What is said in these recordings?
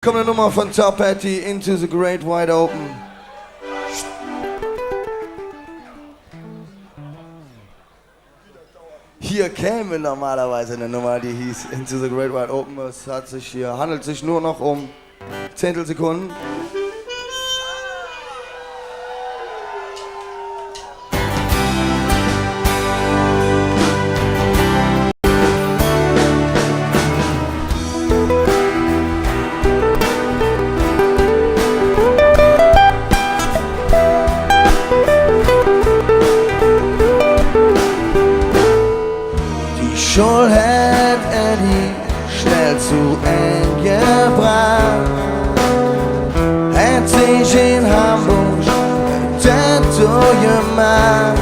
Kommt eine Nummer von Top Hattie, Into the Great Wide Open. Hier käme normalerweise eine Nummer, die hieß Into the Great Wide Open. Es handelt sich nur noch um Zehntelsekunden. Schuld hat Eddie schnell zu Ende gebracht, hat sich in Hamburg ein Tattoo gemacht.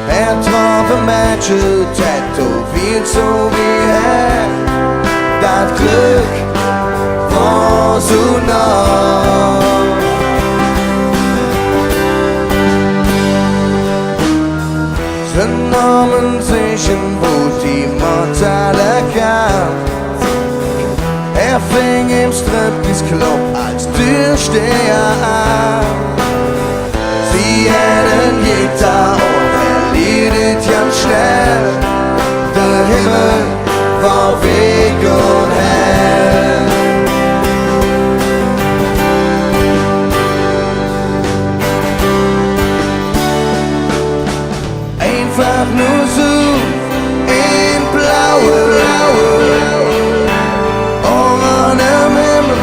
Er traf ein Mädchen, tätowiert so wie er, das Glück war so nah. Sie nahmen sich ein Boot, die Mortale kam. Er fing im Striptease-Club als Türsteher an. Sie hätten Gitarre und verliebt ganz schnell. Der Himmel war weg und hell. Einfach nur so in blaue, ohne Himmel,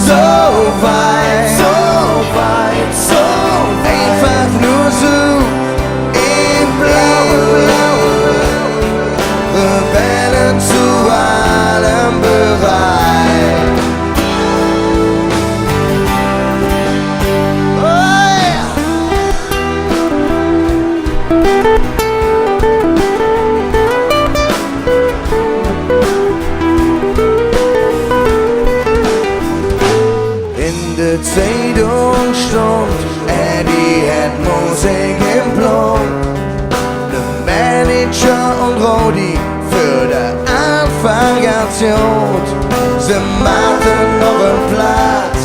so weit, einfach nur so in blaue, Rebellen zu allem bereit. De Zeitung stond, Eddie hat Musik im Blut. Der Manager und Rodi für die Anfangation. Sie machten noch einen Platz,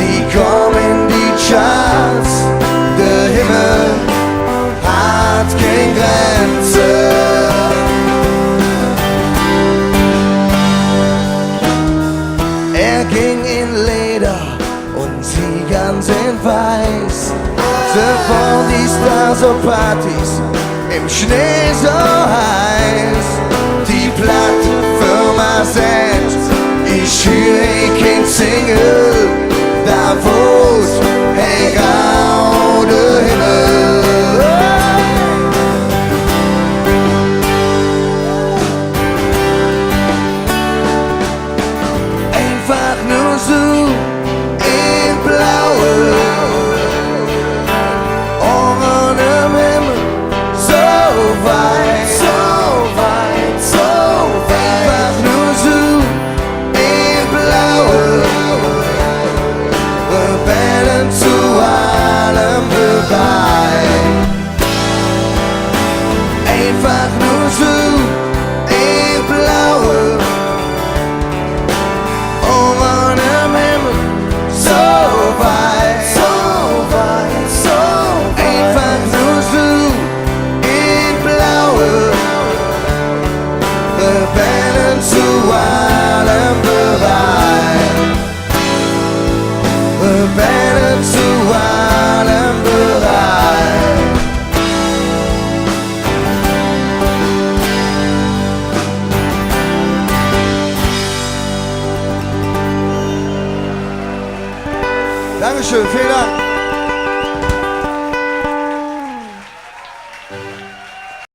die kommen in die Charts. Der Himmel hat keine Grenze. Er ging in Leder und sie ganz in weiß. Sofort die Stars auf Partys, im Schnee so heiß. Die Plattenfirma sagt, ich höre kein Single. Da wohnt, hey, grau der Himmel. Einfach nur so blaue, ohne Himmel, so weit, einfach nur so in blaue, Rebellen zu allem bereit. Einfach nur so in blaue, ohne Himmel, so weit, einfach nur so in blaue, Rebellen zu allem bereit, Rebellen zu allem bereit. Dankeschön, vielen Dank.